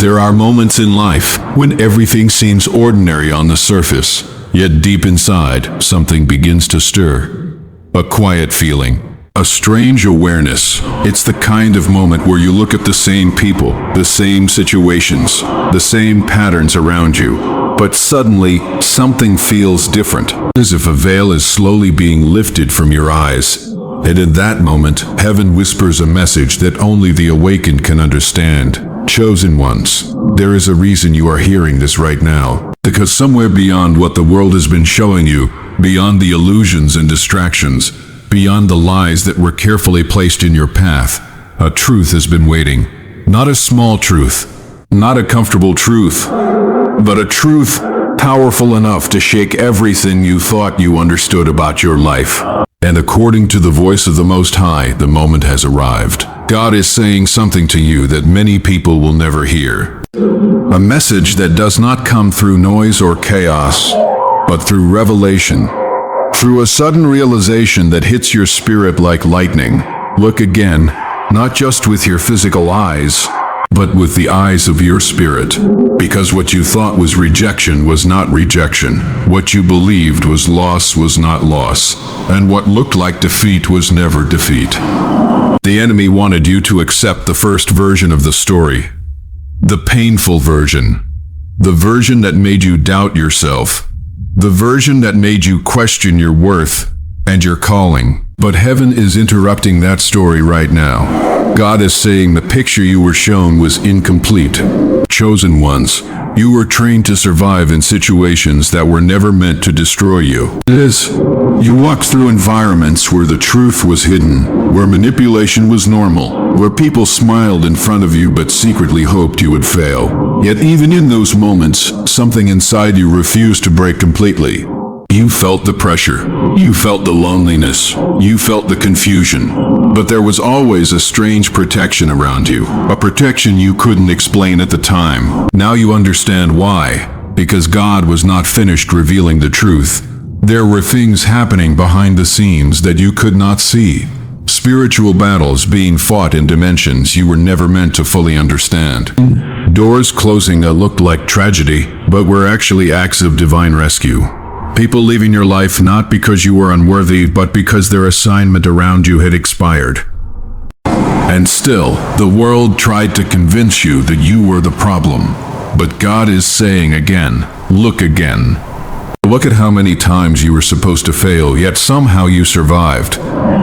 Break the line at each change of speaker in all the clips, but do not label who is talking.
There are moments in life when everything seems ordinary on the surface, yet deep inside, something begins to stir. A quiet feeling, a strange awareness. It's the kind of moment where you look at the same people, the same situations, the same patterns around you, but suddenly something feels different, as if a veil is slowly being lifted from your eyes. And in that moment, heaven whispers a message that only the awakened can understand. Chosen ones, there is a reason you are hearing this right now. Because somewhere beyond what the world has been showing you, beyond the illusions and distractions, beyond the lies that were carefully placed in your path, a truth has been waiting. Not a small truth, not a comfortable truth, but a truth powerful enough to shake everything you thought you understood about your life. And according to the voice of the Most High, the moment has arrived. God is saying something to you that many people will never hear. A message that does not come through noise or chaos, but through revelation. Through a sudden realization that hits your spirit like lightning. Look again, not just with your physical eyes, but with the eyes of your spirit. Because what you thought was rejection was not rejection. What you believed was not loss. And what looked like defeat was never defeat. The enemy wanted you to accept the first version of the story. The painful version. The version that made you doubt yourself. The version that made you question your worth and your calling. But heaven is interrupting that story right now. God is saying the picture you were shown was incomplete. Chosen ones, you were trained to survive in situations that were never meant to destroy you. You walked through environments where the truth was hidden, where manipulation was normal, where people smiled in front of you but secretly hoped you would fail. Yet even in those moments, something inside you refused to break completely. You felt the pressure. You felt the loneliness. You felt the confusion. But there was always a strange protection around you. A protection you couldn't explain at the time. Now you understand why. Because God was not finished revealing the truth. There were things happening behind the scenes that you could not see. Spiritual battles being fought in dimensions you were never meant to fully understand. Doors closing that looked like tragedy, but were actually acts of divine rescue. People leaving your life not because you were unworthy, but because their assignment around you had expired. And still, the world tried to convince you that you were the problem. But God is saying again, look again. Look at how many times you were supposed to fail, yet somehow you survived.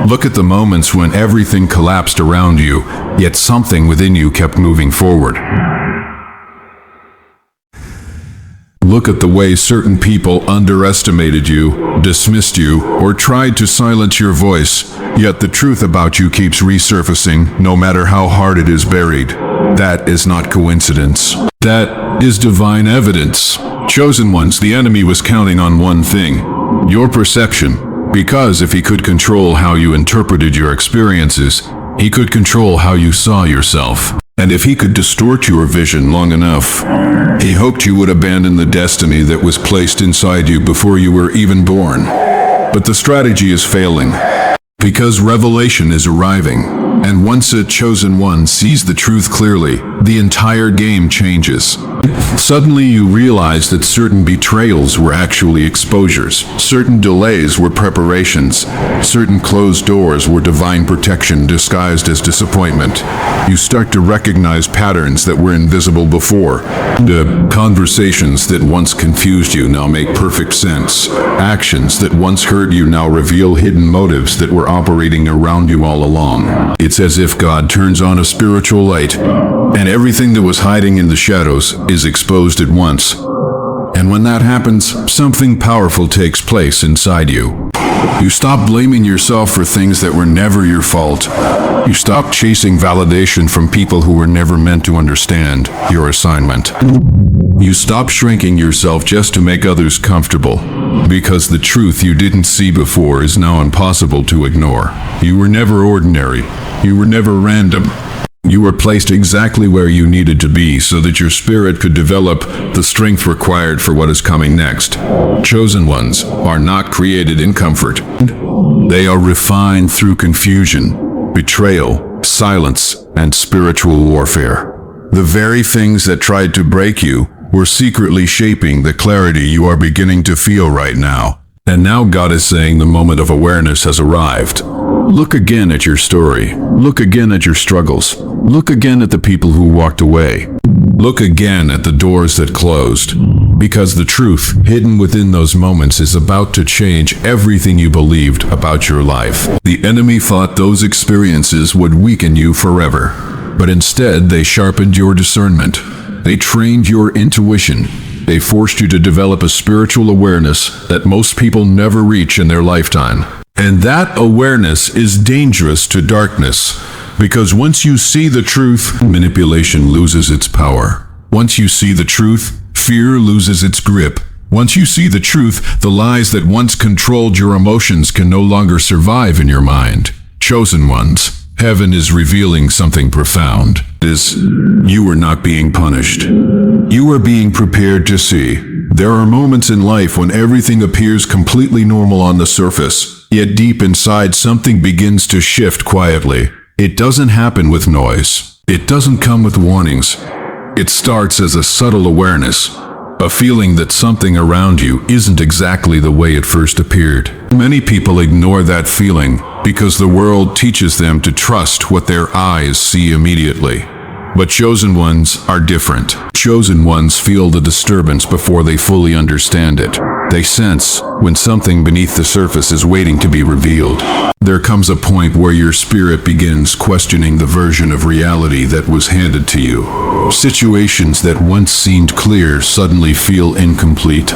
Look at the moments when everything collapsed around you, yet something within you kept moving forward. Look at the way certain people underestimated you, dismissed you, or tried to silence your voice, yet the truth about you keeps resurfacing, no matter how hard it is buried. That is not coincidence. That is divine evidence. Chosen ones, the enemy was counting on one thing, your perception. Because if he could control how you interpreted your experiences, he could control how you saw yourself. And if he could distort your vision long enough, he hoped you would abandon the destiny that was placed inside you before you were even born. But the strategy is failing, because revelation is arriving. And once a chosen one sees the truth clearly, the entire game changes. Suddenly you realize that certain betrayals were actually exposures, certain delays were preparations, certain closed doors were divine protection disguised as disappointment. You start to recognize patterns that were invisible before. The conversations that once confused you now make perfect sense. Actions that once hurt you now reveal hidden motives that were operating around you all along. It's as if God turns on a spiritual light, and everything that was hiding in the shadows is exposed at once. And when that happens, something powerful takes place inside you. You stop blaming yourself for things that were never your fault. You stop chasing validation from people who were never meant to understand your assignment. You stop shrinking yourself just to make others comfortable, because the truth you didn't see before is now impossible to ignore. You were never ordinary. You were never random. You were placed exactly where you needed to be so that your spirit could develop the strength required for what is coming next. Chosen ones are not created in comfort. They are refined through confusion, betrayal, silence, and spiritual warfare. The very things that tried to break you were secretly shaping the clarity you are beginning to feel right now. And now God is saying the moment of awareness has arrived. Look again at your story. Look again at your struggles. Look again at the people who walked away. Look again at the doors that closed. Because the truth hidden within those moments is about to change everything you believed about your life. The enemy thought those experiences would weaken you forever. But instead, they sharpened your discernment. They trained your intuition. They forced you to develop a spiritual awareness that most people never reach in their lifetime. And that awareness is dangerous to darkness, because once you see the truth, manipulation loses its power. Once you see the truth, fear loses its grip. Once you see the truth, the lies that once controlled your emotions can no longer survive in your mind. Chosen ones, heaven is revealing something profound. You are not being punished. You are being prepared to see. There are moments in life when everything appears completely normal on the surface, yet deep inside something begins to shift quietly. It doesn't happen with noise. It doesn't come with warnings. It starts as a subtle awareness, a feeling that something around you isn't exactly the way it first appeared. Many people ignore that feeling because the world teaches them to trust what their eyes see immediately. But chosen ones are different. Chosen ones feel the disturbance before they fully understand it. They sense when something beneath the surface is waiting to be revealed. There comes a point where your spirit begins questioning the version of reality that was handed to you. Situations that once seemed clear suddenly feel incomplete.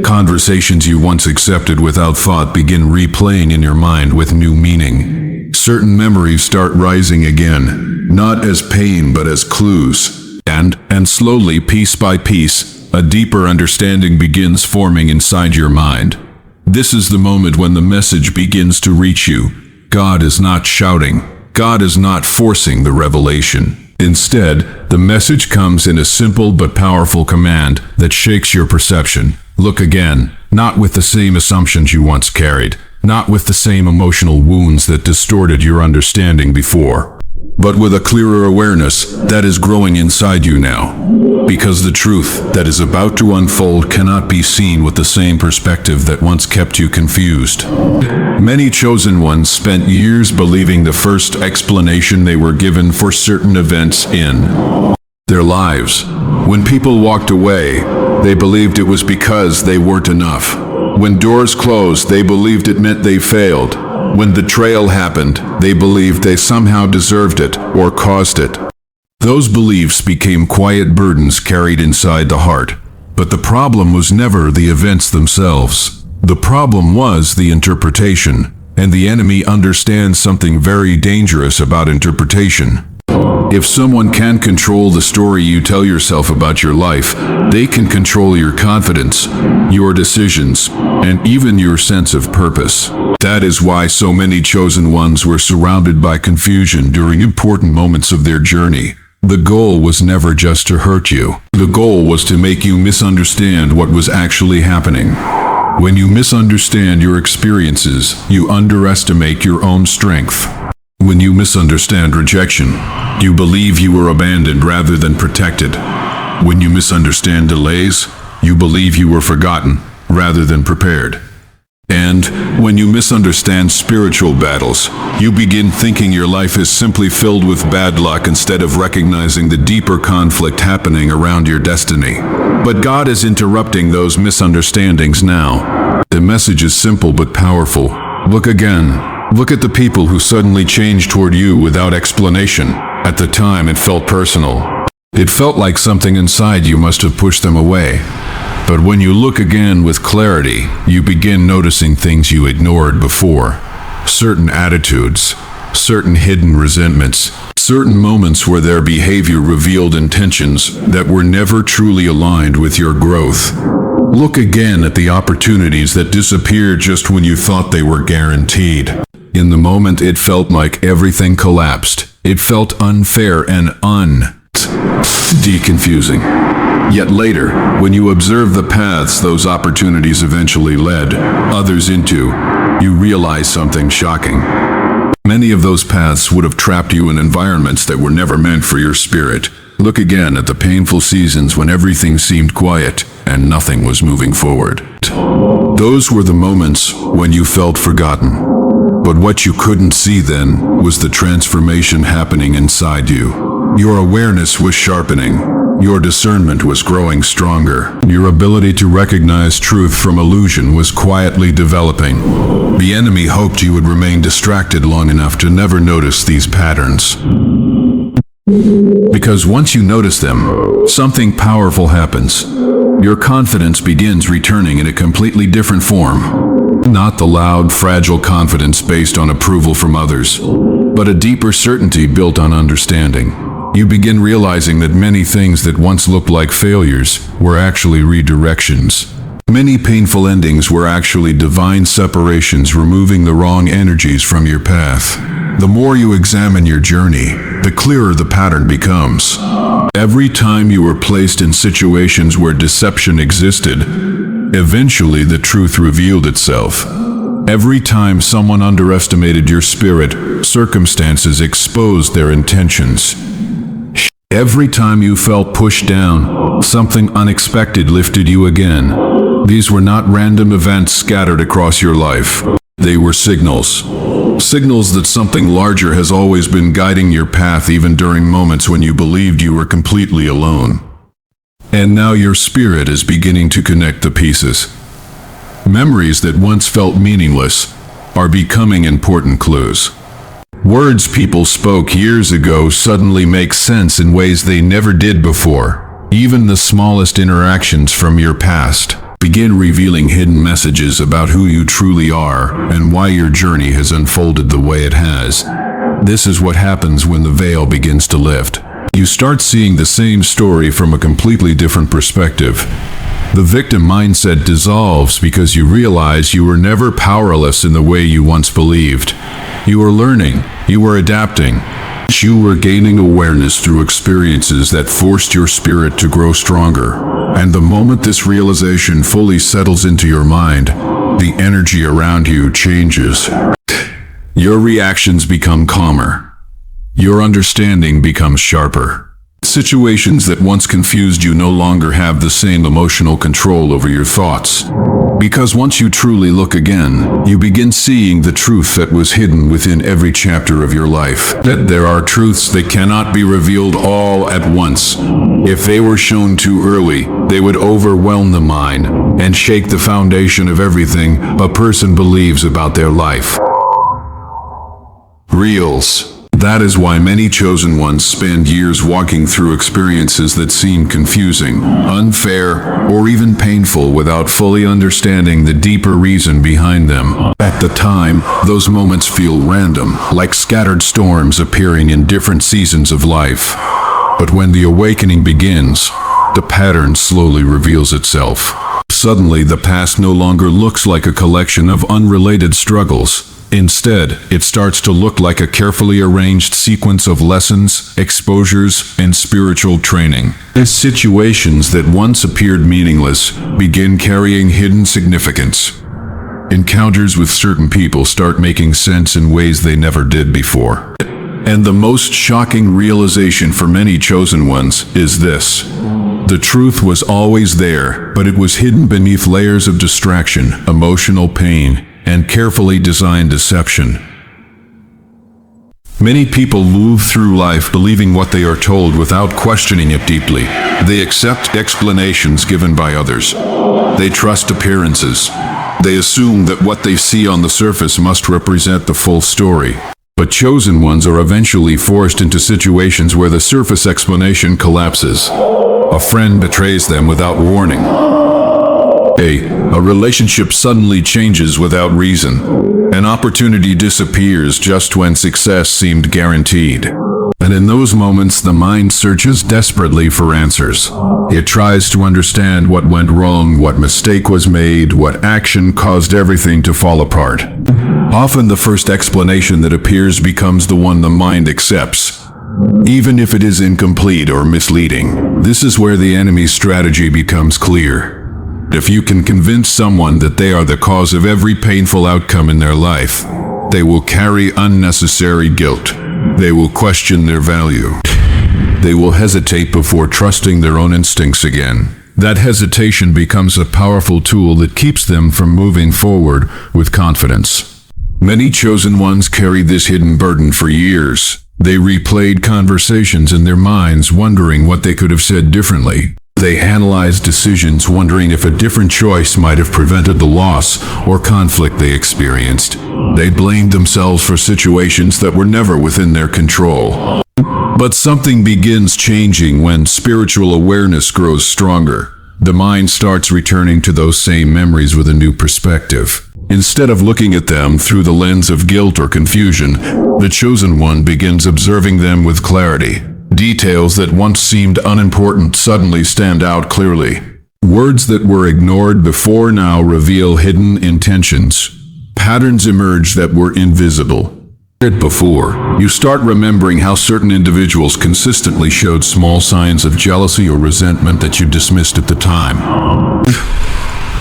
Conversations you once accepted without thought begin replaying in your mind with new meaning. Certain memories start rising again, not as pain but as clues. And slowly, piece by piece, a deeper understanding begins forming inside your mind. This is the moment when the message begins to reach you. God is not shouting. God is not forcing the revelation. Instead, the message comes in a simple but powerful command that shakes your perception. Look again, not with the same assumptions you once carried, not with the same emotional wounds that distorted your understanding before, but with a clearer awareness that is growing inside you now. Because the truth that is about to unfold cannot be seen with the same perspective that once kept you confused. Many chosen ones spent years believing the first explanation they were given for certain events in their lives. When people walked away, they believed it was because they weren't enough. When doors closed, they believed it meant they failed. When betrayal happened, they believed they somehow deserved it or caused it. Those beliefs became quiet burdens carried inside the heart. But the problem was never the events themselves. The problem was the interpretation, and the enemy understands something very dangerous about interpretation. If someone can control the story you tell yourself about your life, they can control your confidence, your decisions, and even your sense of purpose. That is why so many chosen ones were surrounded by confusion during important moments of their journey. The goal was never just to hurt you. The goal was to make you misunderstand what was actually happening. When you misunderstand your experiences, you underestimate your own strength. When you misunderstand rejection, you believe you were abandoned rather than protected. When you misunderstand delays, you believe you were forgotten rather than prepared. And when you misunderstand spiritual battles, you begin thinking your life is simply filled with bad luck instead of recognizing the deeper conflict happening around your destiny. But God is interrupting those misunderstandings now. The message is simple but powerful. Look again. Look at the people who suddenly changed toward you without explanation. At the time, it felt personal. It felt like something inside you must have pushed them away. But when you look again with clarity, you begin noticing things you ignored before. Certain attitudes, certain hidden resentments, certain moments where their behavior revealed intentions that were never truly aligned with your growth. Look again at the opportunities that disappeared just when you thought they were guaranteed. In the moment, it felt like everything collapsed. It felt unfair and deconfusing. Yet later, when you observe the paths those opportunities eventually led others into, you realize something shocking. Many of those paths would have trapped you in environments that were never meant for your spirit. Look again at the painful seasons when everything seemed quiet and nothing was moving forward. Those were the moments when you felt forgotten. But what you couldn't see then was the transformation happening inside you. Your awareness was sharpening. Your discernment was growing stronger. Your ability to recognize truth from illusion was quietly developing. The enemy hoped you would remain distracted long enough to never notice these patterns. Because once you notice them, something powerful happens. Your confidence begins returning in a completely different form. Not the loud, fragile confidence based on approval from others, but a deeper certainty built on understanding. You begin realizing that many things that once looked like failures were actually redirections. Many painful endings were actually divine separations, removing the wrong energies from your path. The more you examine your journey, the clearer the pattern becomes. Every time you were placed in situations where deception existed, eventually the truth revealed itself. Every time someone underestimated your spirit, circumstances exposed their intentions. Every time you felt pushed down, something unexpected lifted you again. These were not random events scattered across your life. They were signals. Signals that something larger has always been guiding your path, even during moments when you believed you were completely alone. And now your spirit is beginning to connect the pieces. Memories that once felt meaningless are becoming important clues. Words people spoke years ago suddenly make sense in ways they never did before. Even the smallest interactions from your past begin revealing hidden messages about who you truly are and why your journey has unfolded the way it has. This is what happens when the veil begins to lift. You start seeing the same story from a completely different perspective. The victim mindset dissolves because you realize you were never powerless in the way you once believed. You were learning, you were adapting, you were gaining awareness through experiences that forced your spirit to grow stronger. And the moment this realization fully settles into your mind, the energy around you changes. Your reactions become calmer. Your understanding becomes sharper. Situations that once confused you no longer have the same emotional control over your thoughts. Because once you truly look again, you begin seeing the truth that was hidden within every chapter of your life. That there are truths that cannot be revealed all at once. If they were shown too early, they would overwhelm the mind and shake the foundation of everything a person believes about their life. Reals. That is why many chosen ones spend years walking through experiences that seem confusing, unfair, or even painful without fully understanding the deeper reason behind them. At the time, those moments feel random, like scattered storms appearing in different seasons of life. But when the awakening begins, the pattern slowly reveals itself. Suddenly, the past no longer looks like a collection of unrelated struggles. Instead, it starts to look like a carefully arranged sequence of lessons, exposures, and spiritual training. As situations that once appeared meaningless begin carrying hidden significance. Encounters with certain people start making sense in ways they never did before. And the most shocking realization for many chosen ones is this. The truth was always there, but it was hidden beneath layers of distraction, emotional pain, and carefully designed deception. Many people move through life believing what they are told without questioning it deeply. They accept explanations given by others. They trust appearances. They assume that what they see on the surface must represent the full story. But chosen ones are eventually forced into situations where the surface explanation collapses. A friend betrays them without warning. A relationship suddenly changes without reason. An opportunity disappears just when success seemed guaranteed. And in those moments, the mind searches desperately for answers. It tries to understand what went wrong, what mistake was made, what action caused everything to fall apart. Often the first explanation that appears becomes the one the mind accepts, even if it is incomplete or misleading. This is where the enemy's strategy becomes clear. If you can convince someone that they are the cause of every painful outcome in their life, they will carry unnecessary guilt. They will question their value. They will hesitate before trusting their own instincts again. That hesitation becomes a powerful tool that keeps them from moving forward with confidence. Many chosen ones carried this hidden burden for years. They replayed conversations in their minds, wondering what they could have said differently. They analyzed decisions, wondering if a different choice might have prevented the loss or conflict they experienced. They blamed themselves for situations that were never within their control. But something begins changing when spiritual awareness grows stronger. The mind starts returning to those same memories with a new perspective. Instead of looking at them through the lens of guilt or confusion, the chosen one begins observing them with clarity. Details that once seemed unimportant suddenly stand out clearly. Words that were ignored before now reveal hidden intentions. Patterns emerge that were invisible before. You start remembering how certain individuals consistently showed small signs of jealousy or resentment that you dismissed at the time.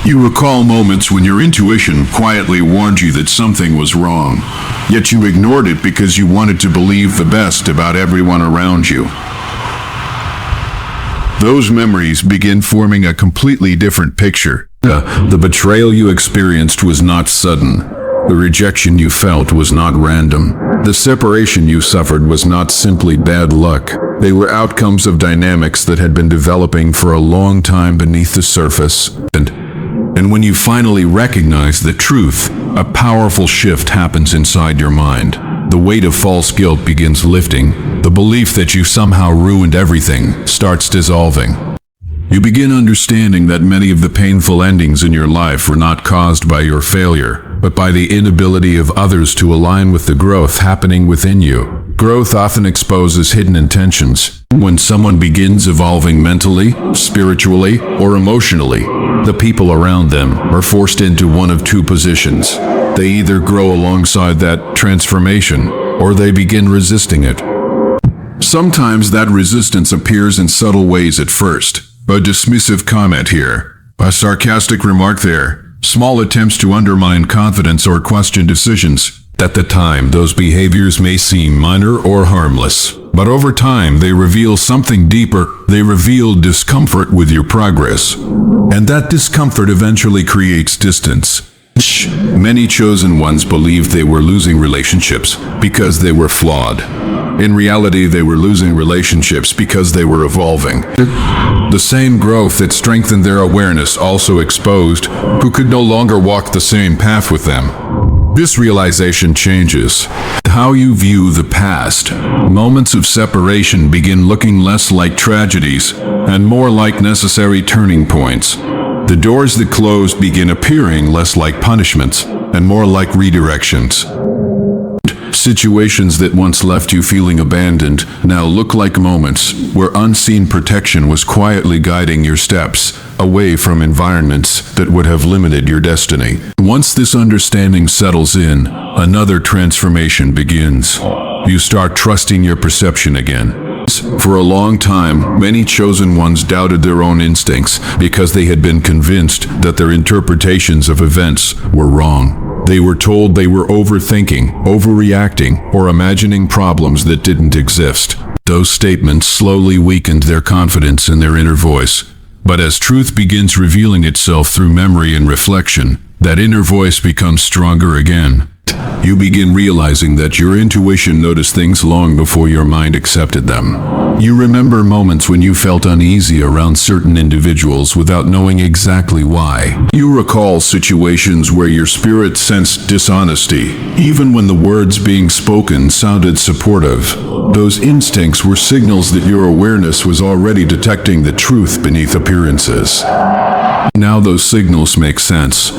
You recall moments when your intuition quietly warned you that something was wrong, yet you ignored it because you wanted to believe the best about everyone around you. Those memories begin forming a completely different picture. The betrayal you experienced was not sudden. The rejection you felt was not random. The separation you suffered was not simply bad luck. They were outcomes of dynamics that had been developing for a long time beneath the surface. And when you finally recognize the truth, a powerful shift happens inside your mind. The weight of false guilt begins lifting. The belief that you somehow ruined everything starts dissolving. You begin understanding that many of the painful endings in your life were not caused by your failure, but by the inability of others to align with the growth happening within you. Growth often exposes hidden intentions. When someone begins evolving mentally, spiritually, or emotionally, the people around them are forced into one of two positions. They either grow alongside that transformation, or they begin resisting it. Sometimes that resistance appears in subtle ways at first. A dismissive comment here, a sarcastic remark there, small attempts to undermine confidence or question decisions. At the time, those behaviors may seem minor or harmless, but over time they reveal something deeper. They reveal discomfort with your progress, and that discomfort eventually creates distance. Many chosen ones believed they were losing relationships because they were flawed. In reality, they were losing relationships because they were evolving. The same growth that strengthened their awareness also exposed who could no longer walk the same path with them. This realization changes how you view the past. Moments of separation begin looking less like tragedies and more like necessary turning points. The doors that closed begin appearing less like punishments and more like redirections. Situations that once left you feeling abandoned now look like moments where unseen protection was quietly guiding your steps away from environments that would have limited your destiny. Once this understanding settles in, another transformation begins. You start trusting your perception again. For a long time, many chosen ones doubted their own instincts because they had been convinced that their interpretations of events were wrong. They were told they were overthinking, overreacting, or imagining problems that didn't exist. Those statements slowly weakened their confidence in their inner voice. But as truth begins revealing itself through memory and reflection, that inner voice becomes stronger again. You begin realizing that your intuition noticed things long before your mind accepted them. You remember moments when you felt uneasy around certain individuals without knowing exactly why. You recall situations where your spirit sensed dishonesty, even when the words being spoken sounded supportive. Those instincts were signals that your awareness was already detecting the truth beneath appearances. Now those signals make sense.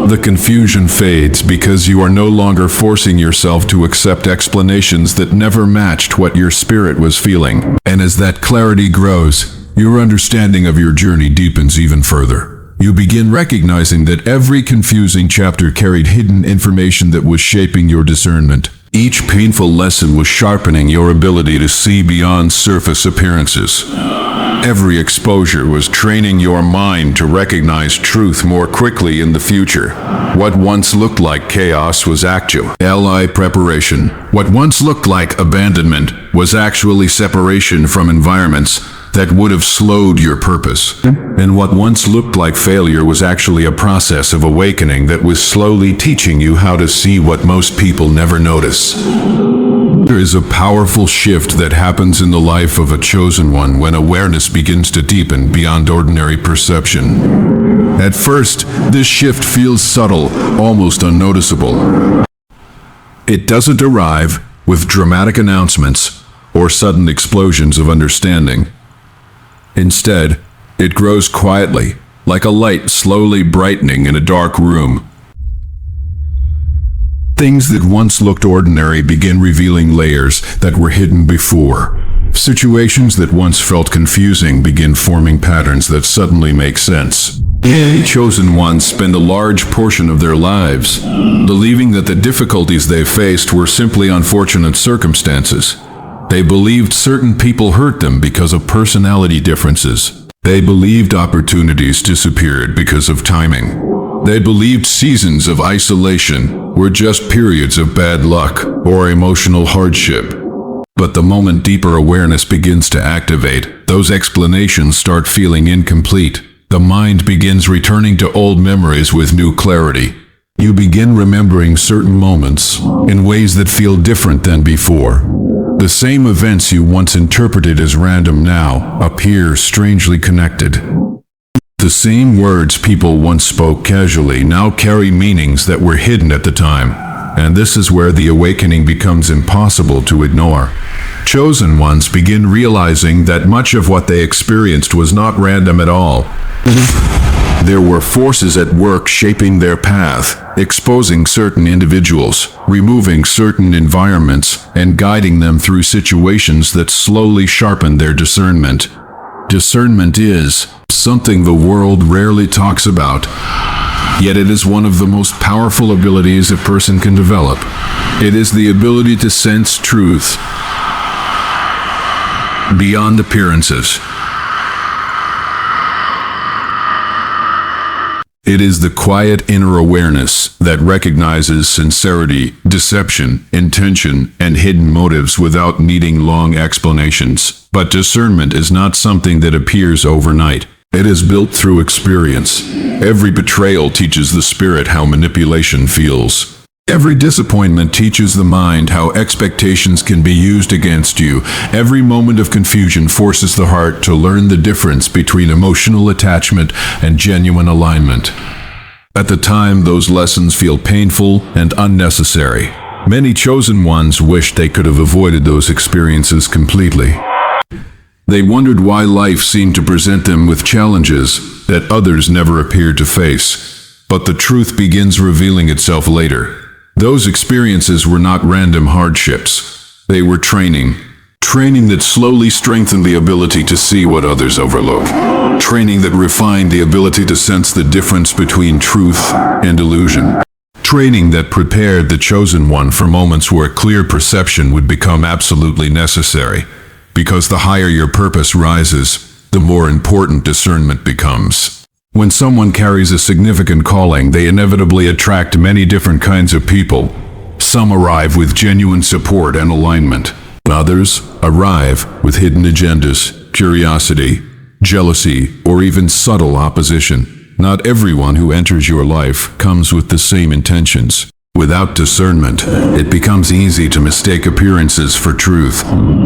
The confusion fades because you are no longer forcing yourself to accept explanations that never matched what your spirit was feeling. And as that clarity grows, your understanding of your journey deepens even further. You begin recognizing that every confusing chapter carried hidden information that was shaping your discernment. Each painful lesson was sharpening your ability to see beyond surface appearances. Every exposure was training your mind to recognize truth more quickly in the future. What once looked like chaos was actually preparation. What once looked like abandonment was actually separation from environments that would have slowed your purpose. And what once looked like failure was actually a process of awakening that was slowly teaching you how to see what most people never notice. There is a powerful shift that happens in the life of a chosen one when awareness begins to deepen beyond ordinary perception. At first, this shift feels subtle, almost unnoticeable. It doesn't arrive with dramatic announcements or sudden explosions of understanding. Instead, it grows quietly, like a light slowly brightening in a dark room. Things that once looked ordinary begin revealing layers that were hidden before. Situations that once felt confusing begin forming patterns that suddenly make sense. The chosen ones spend a large portion of their lives believing that the difficulties they faced were simply unfortunate circumstances. They believed certain people hurt them because of personality differences. They believed opportunities disappeared because of timing. They believed seasons of isolation were just periods of bad luck or emotional hardship. But the moment deeper awareness begins to activate, those explanations start feeling incomplete. The mind begins returning to old memories with new clarity. You begin remembering certain moments in ways that feel different than before. The same events you once interpreted as random now appear strangely connected. The same words people once spoke casually now carry meanings that were hidden at the time, and this is where the awakening becomes impossible to ignore. Chosen ones begin realizing that much of what they experienced was not random at all. There were forces at work shaping their path, exposing certain individuals, removing certain environments, and guiding them through situations that slowly sharpened their discernment. Discernment is something the world rarely talks about, yet it is one of the most powerful abilities a person can develop. It is the ability to sense truth beyond appearances. It is the quiet inner awareness that recognizes sincerity, deception, intention, and hidden motives without needing long explanations. But discernment is not something that appears overnight. It is built through experience. Every betrayal teaches the spirit how manipulation feels. Every disappointment teaches the mind how expectations can be used against you. Every moment of confusion forces the heart to learn the difference between emotional attachment and genuine alignment. At the time, those lessons feel painful and unnecessary. Many chosen ones wish they could have avoided those experiences completely. They wondered why life seemed to present them with challenges that others never appeared to face. But the truth begins revealing itself later. Those experiences were not random hardships. They were training. Training that slowly strengthened the ability to see what others overlook. Training that refined the ability to sense the difference between truth and illusion. Training that prepared the chosen one for moments where clear perception would become absolutely necessary. Because the higher your purpose rises, the more important discernment becomes. When someone carries a significant calling, they inevitably attract many different kinds of people. Some arrive with genuine support and alignment. Others arrive with hidden agendas, curiosity, jealousy, or even subtle opposition. Not everyone who enters your life comes with the same intentions. Without discernment, it becomes easy to mistake appearances for truth.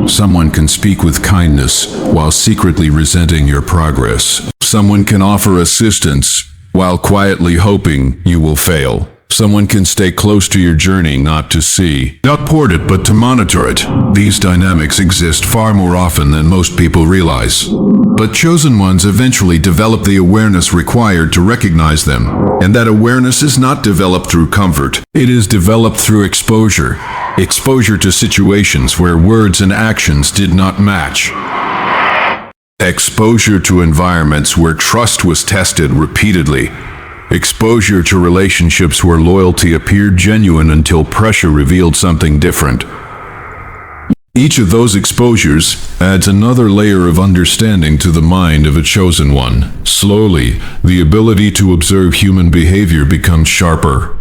Someone can speak with kindness while secretly resenting your progress. Someone can offer assistance while quietly hoping you will fail. Someone can stay close to your journey not to see, not port it, but to monitor it. These dynamics exist far more often than most people realize. But chosen ones eventually develop the awareness required to recognize them. And that awareness is not developed through comfort. It is developed through exposure. Exposure to situations where words and actions did not match. Exposure to environments where trust was tested repeatedly. Exposure to relationships where loyalty appeared genuine until pressure revealed something different. Each of those exposures adds another layer of understanding to the mind of a chosen one. Slowly, the ability to observe human behavior becomes sharper.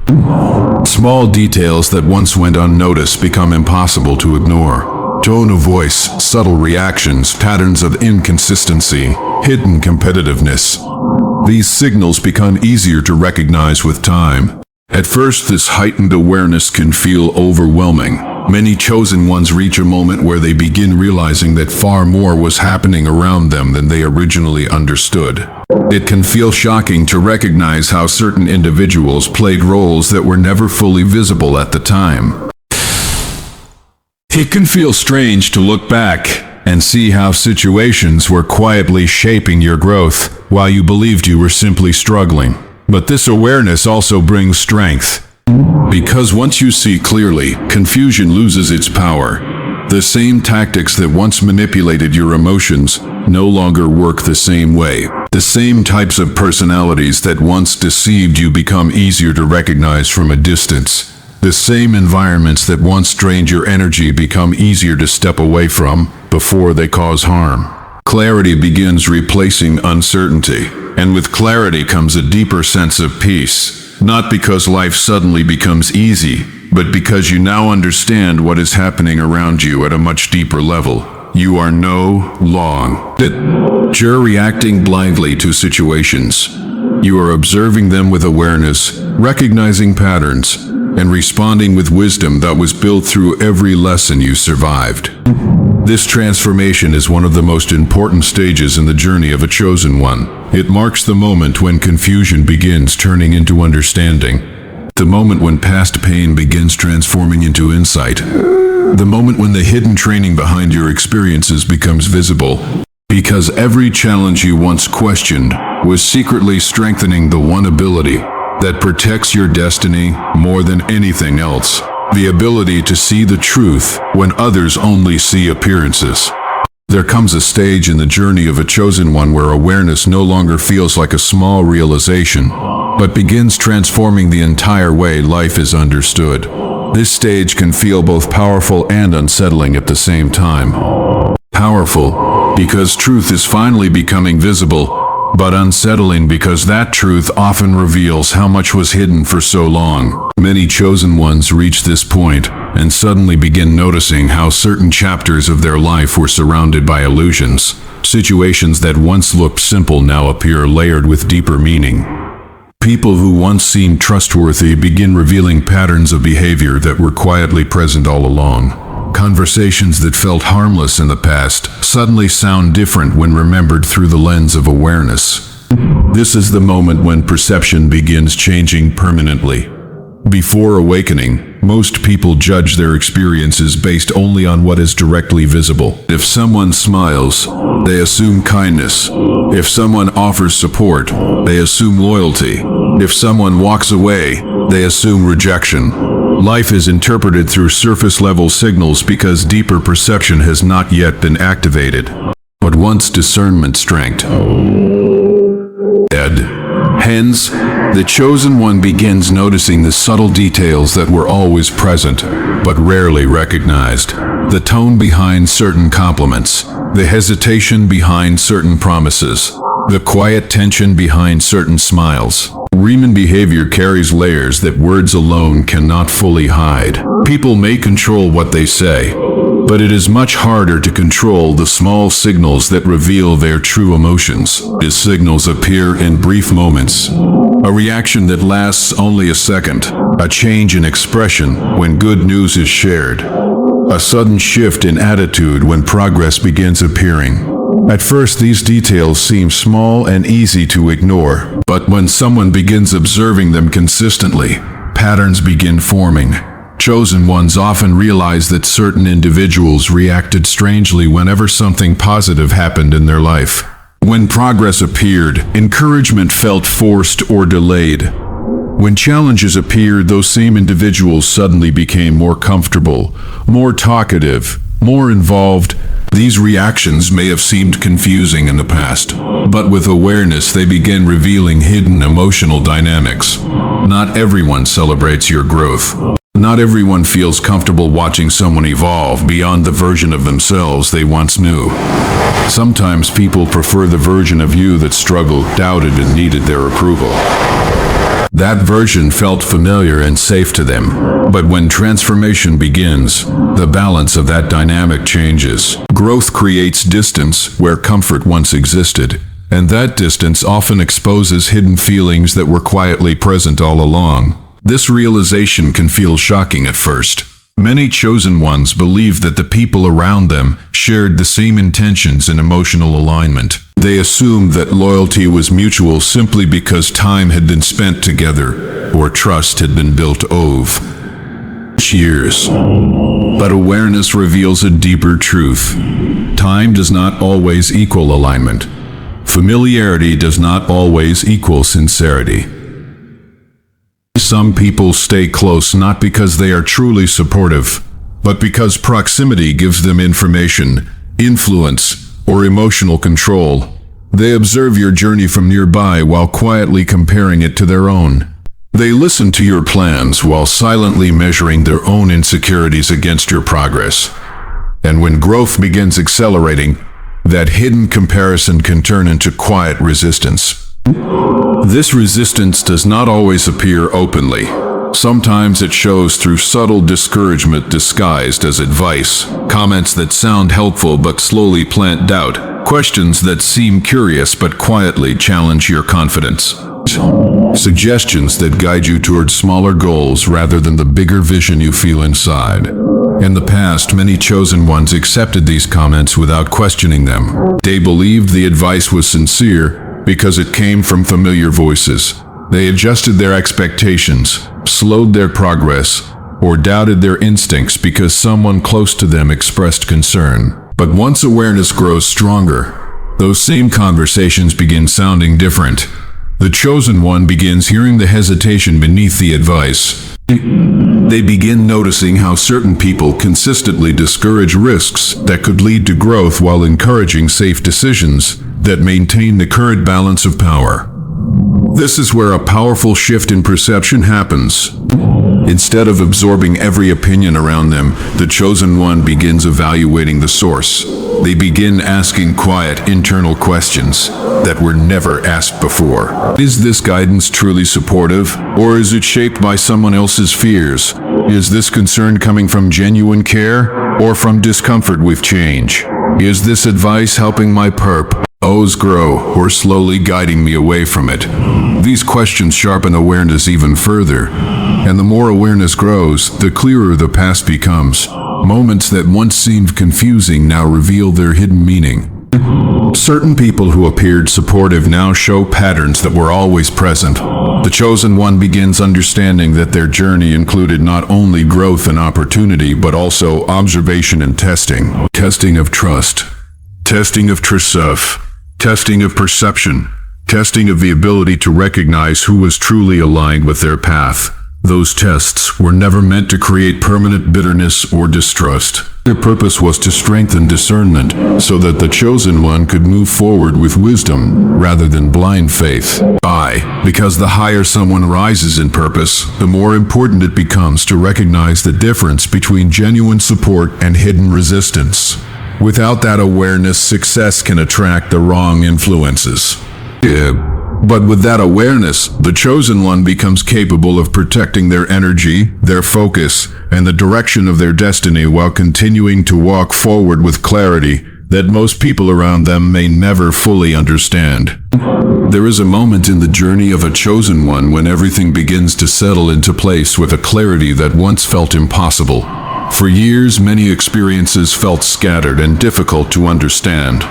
Small details that once went unnoticed become impossible to ignore. Tone of voice, subtle reactions, patterns of inconsistency, hidden competitiveness. These signals become easier to recognize with time. At first, this heightened awareness can feel overwhelming. Many chosen ones reach a moment where they begin realizing that far more was happening around them than they originally understood. It can feel shocking to recognize how certain individuals played roles that were never fully visible at the time. It can feel strange to look back and see how situations were quietly shaping your growth while you believed you were simply struggling. But this awareness also brings strength. Because once you see clearly, confusion loses its power. The same tactics that once manipulated your emotions no longer work the same way. The same types of personalities that once deceived you become easier to recognize from a distance. The same environments that once drained your energy become easier to step away from before they cause harm. Clarity begins replacing uncertainty, and with clarity comes a deeper sense of peace. Not because life suddenly becomes easy, but because you now understand what is happening around you at a much deeper level. You are no longer reacting blindly to situations. You are observing them with awareness, recognizing patterns, and responding with wisdom that was built through every lesson you survived. This transformation is one of the most important stages in the journey of a chosen one. It marks the moment when confusion begins turning into understanding. The moment when past pain begins transforming into insight. The moment when the hidden training behind your experiences becomes visible. Because every challenge you once questioned was secretly strengthening the one ability that protects your destiny more than anything else. The ability to see the truth when others only see appearances. There comes a stage in the journey of a chosen one where awareness no longer feels like a small realization, but begins transforming the entire way life is understood. This stage can feel both powerful and unsettling at the same time. Powerful, because truth is finally becoming visible, but unsettling because that truth often reveals how much was hidden for so long. Many chosen ones reach this point and suddenly begin noticing how certain chapters of their life were surrounded by illusions. Situations that once looked simple now appear layered with deeper meaning. People who once seemed trustworthy begin revealing patterns of behavior that were quietly present all along. Conversations that felt harmless in the past suddenly sound different when remembered through the lens of awareness. This is the moment when perception begins changing permanently. Before awakening, most people judge their experiences based only on what is directly visible. If someone smiles, they assume kindness. If someone offers support, they assume loyalty. If someone walks away, they assume rejection. Life is interpreted through surface-level signals because deeper perception has not yet been activated. But once discernment strength, hence, the chosen one begins noticing the subtle details that were always present, but rarely recognized. The tone behind certain compliments, the hesitation behind certain promises, the quiet tension behind certain smiles. Human behavior carries layers that words alone cannot fully hide. People may control what they say, but it is much harder to control the small signals that reveal their true emotions. These signals appear in brief moments. A reaction that lasts only a second, a change in expression when good news is shared, a sudden shift in attitude when progress begins appearing. At first, these details seem small and easy to ignore, but when someone begins observing them consistently, patterns begin forming. Chosen ones often realize that certain individuals reacted strangely whenever something positive happened in their life. When progress appeared, encouragement felt forced or delayed. When challenges appeared, those same individuals suddenly became more comfortable, more talkative, more involved. These reactions may have seemed confusing in the past, but with awareness they begin revealing hidden emotional dynamics. Not everyone celebrates your growth. Not everyone feels comfortable watching someone evolve beyond the version of themselves they once knew. Sometimes people prefer the version of you that struggled, doubted, and needed their approval. That version felt familiar and safe to them. But when transformation begins, the balance of that dynamic changes. Growth creates distance where comfort once existed, and that distance often exposes hidden feelings that were quietly present all along. This realization can feel shocking at first. Many chosen ones believed that the people around them shared the same intentions and emotional alignment. They assumed that loyalty was mutual simply because time had been spent together or trust had been built over years. But awareness reveals a deeper truth. Time does not always equal alignment. Familiarity does not always equal sincerity. Some people stay close not because they are truly supportive, but because proximity gives them information, influence, or emotional control. They observe your journey from nearby while quietly comparing it to their own. They listen to your plans while silently measuring their own insecurities against your progress. And when growth begins accelerating, that hidden comparison can turn into quiet resistance. This resistance does not always appear openly. Sometimes it shows through subtle discouragement disguised as advice, comments that sound helpful but slowly plant doubt, questions that seem curious but quietly challenge your confidence, suggestions that guide you towards smaller goals rather than the bigger vision you feel inside. In the past, many chosen ones accepted these comments without questioning them. They believed the advice was sincere because it came from familiar voices. They adjusted their expectations, slowed their progress, or doubted their instincts because someone close to them expressed concern. But once awareness grows stronger, those same conversations begin sounding different. The chosen one begins hearing the hesitation beneath the advice. They begin noticing how certain people consistently discourage risks that could lead to growth while encouraging safe decisions that maintain the current balance of power. This is where a powerful shift in perception happens. Instead of absorbing every opinion around them, the chosen one begins evaluating the source. They begin asking quiet, internal questions that were never asked before. Is this guidance truly supportive, or is it shaped by someone else's fears? Is this concern coming from genuine care, or from discomfort with change? Is this advice helping my purpose grow, or slowly guiding me away from it? These questions sharpen awareness even further, and the more awareness grows, the clearer the past becomes. Moments that once seemed confusing now reveal their hidden meaning. Certain people who appeared supportive now show patterns that were always present. The chosen one begins understanding that their journey included not only growth and opportunity, but also observation and testing. Testing of trust, testing of self, testing of perception, testing of the ability to recognize who was truly aligned with their path. Those tests were never meant to create permanent bitterness or distrust. Their purpose was to strengthen discernment so that the chosen one could move forward with wisdom rather than blind faith. Because the higher someone rises in purpose, the more important it becomes to recognize the difference between genuine support and hidden resistance. Without that awareness, success can attract the wrong influences. But with that awareness, the chosen one becomes capable of protecting their energy, their focus, and the direction of their destiny while continuing to walk forward with clarity that most people around them may never fully understand. There is a moment in the journey of a chosen one when everything begins to settle into place with a clarity that once felt impossible. For years, many experiences felt scattered and difficult to understand.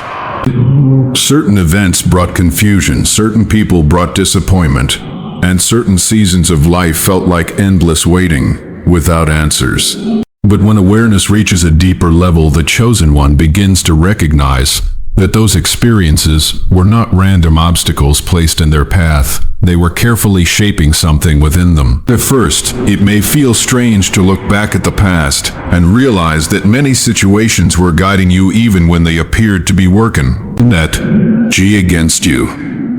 Certain events brought confusion, certain people brought disappointment, and certain seasons of life felt like endless waiting, without answers. But when awareness reaches a deeper level, the chosen one begins to recognize that those experiences were not random obstacles placed in their path. They were carefully shaping something within them. At first, it may feel strange to look back at the past and realize that many situations were guiding you even when they appeared to be working against you.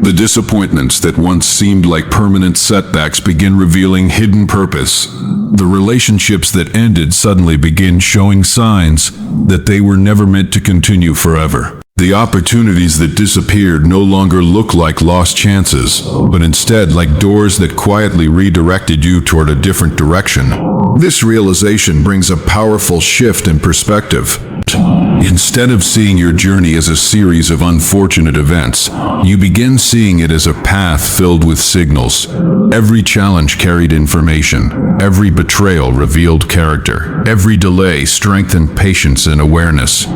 The disappointments that once seemed like permanent setbacks begin revealing hidden purpose. The relationships that ended suddenly begin showing signs that they were never meant to continue forever. The opportunities that disappeared no longer look like lost chances, but instead like doors that quietly redirected you toward a different direction. This realization brings a powerful shift in perspective. Instead of seeing your journey as a series of unfortunate events, you begin seeing it as a path filled with signals. Every challenge carried information. Every betrayal revealed character. Every delay strengthened patience and awareness.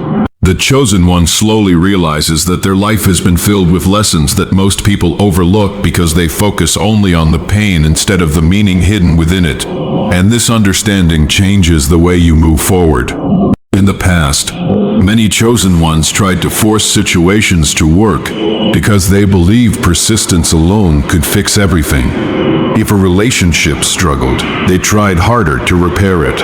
The chosen one slowly realizes that their life has been filled with lessons that most people overlook because they focus only on the pain instead of the meaning hidden within it. And this understanding changes the way you move forward. In the past, many chosen ones tried to force situations to work because they believed persistence alone could fix everything. If a relationship struggled, they tried harder to repair it.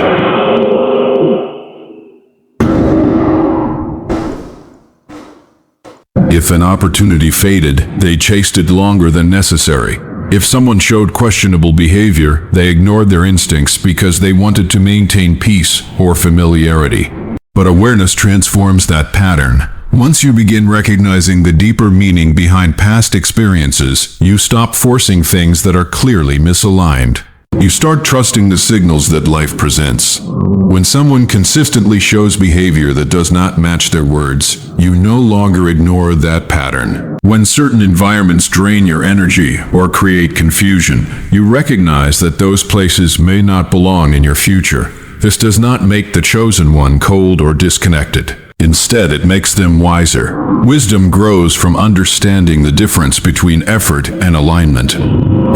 If an opportunity faded, they chased it longer than necessary. If someone showed questionable behavior, they ignored their instincts because they wanted to maintain peace or familiarity. But awareness transforms that pattern. Once you begin recognizing the deeper meaning behind past experiences, you stop forcing things that are clearly misaligned. You start trusting the signals that life presents. When someone consistently shows behavior that does not match their words, you no longer ignore that pattern. When certain environments drain your energy or create confusion, you recognize that those places may not belong in your future. This does not make the chosen one cold or disconnected. Instead, it makes them wiser. Wisdom grows from understanding the difference between effort and alignment.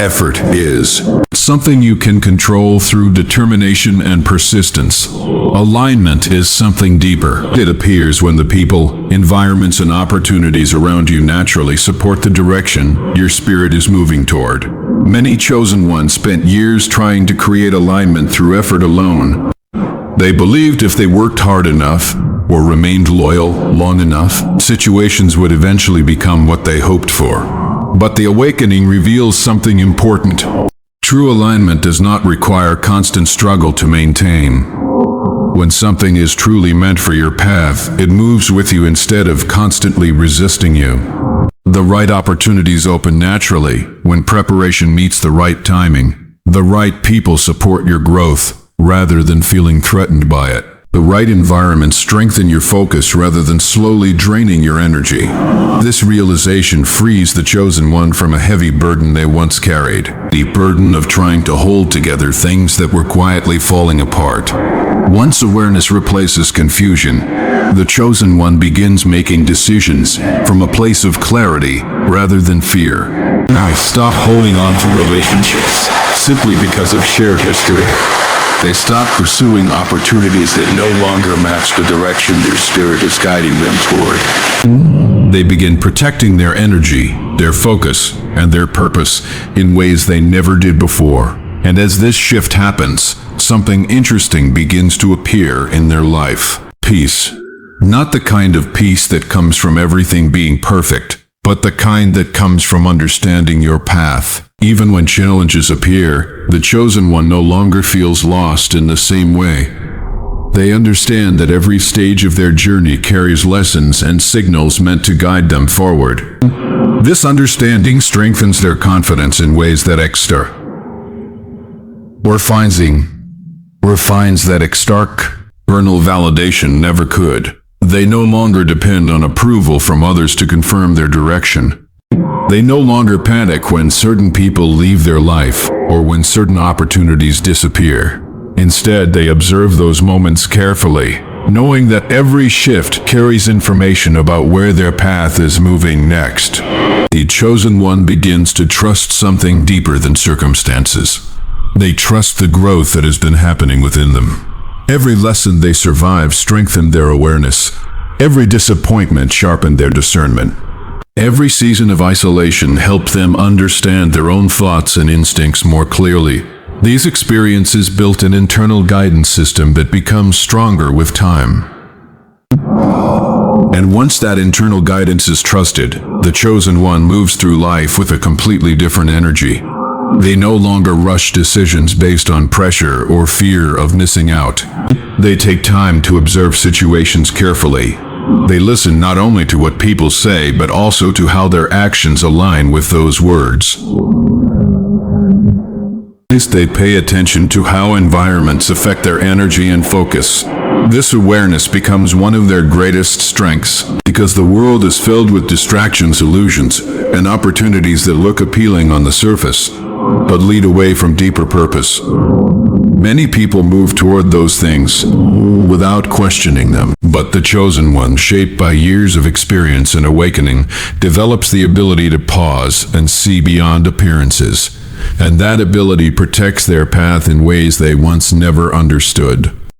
Effort is something you can control through determination and persistence. Alignment is something deeper. It appears when the people, environments, and opportunities around you naturally support the direction your spirit is moving toward. Many chosen ones spent years trying to create alignment through effort alone. They believed if they worked hard enough, or remained loyal long enough, situations would eventually become what they hoped for. But the awakening reveals something important. True alignment does not require constant struggle to maintain. When something is truly meant for your path, it moves with you instead of constantly resisting you. The right opportunities open naturally when preparation meets the right timing. The right people support your growth rather than feeling threatened by it. The right environment strengthens your focus rather than slowly draining your energy. This realization frees the chosen one from a heavy burden they once carried, the burden of trying to hold together things that were quietly falling apart. Once awareness replaces confusion, the chosen one begins making decisions from a place of clarity rather than fear. I stop holding on to relationships simply because of shared history. They stop pursuing opportunities that no longer match the direction their spirit is guiding them toward. They begin protecting their energy, their focus, and their purpose in ways they never did before. And as this shift happens, something interesting begins to appear in their life. Peace. Not the kind of peace that comes from everything being perfect, but the kind that comes from understanding your path. Even when challenges appear, the chosen one no longer feels lost in the same way. They understand that every stage of their journey carries lessons and signals meant to guide them forward. This understanding strengthens their confidence in ways that refines that external validation never could. They no longer depend on approval from others to confirm their direction. They no longer panic when certain people leave their life or when certain opportunities disappear. Instead, they observe those moments carefully, knowing that every shift carries information about where their path is moving next. The chosen one begins to trust something deeper than circumstances. They trust the growth that has been happening within them. Every lesson they survive strengthened their awareness. Every disappointment sharpened their discernment. Every season of isolation helped them understand their own thoughts and instincts more clearly. These experiences built an internal guidance system that becomes stronger with time. And once that internal guidance is trusted, the chosen one moves through life with a completely different energy. They no longer rush decisions based on pressure or fear of missing out. They take time to observe situations carefully. They listen not only to what people say, but also to how their actions align with those words. They pay attention to how environments affect their energy and focus. This awareness becomes one of their greatest strengths, because the world is filled with distractions, illusions, and opportunities that look appealing on the surface, but lead away from deeper purpose. Many people move toward those things without questioning them, but the chosen one, shaped by years of experience and awakening, develops the ability to pause and see beyond appearances, and that ability protects their path in ways they once never understood.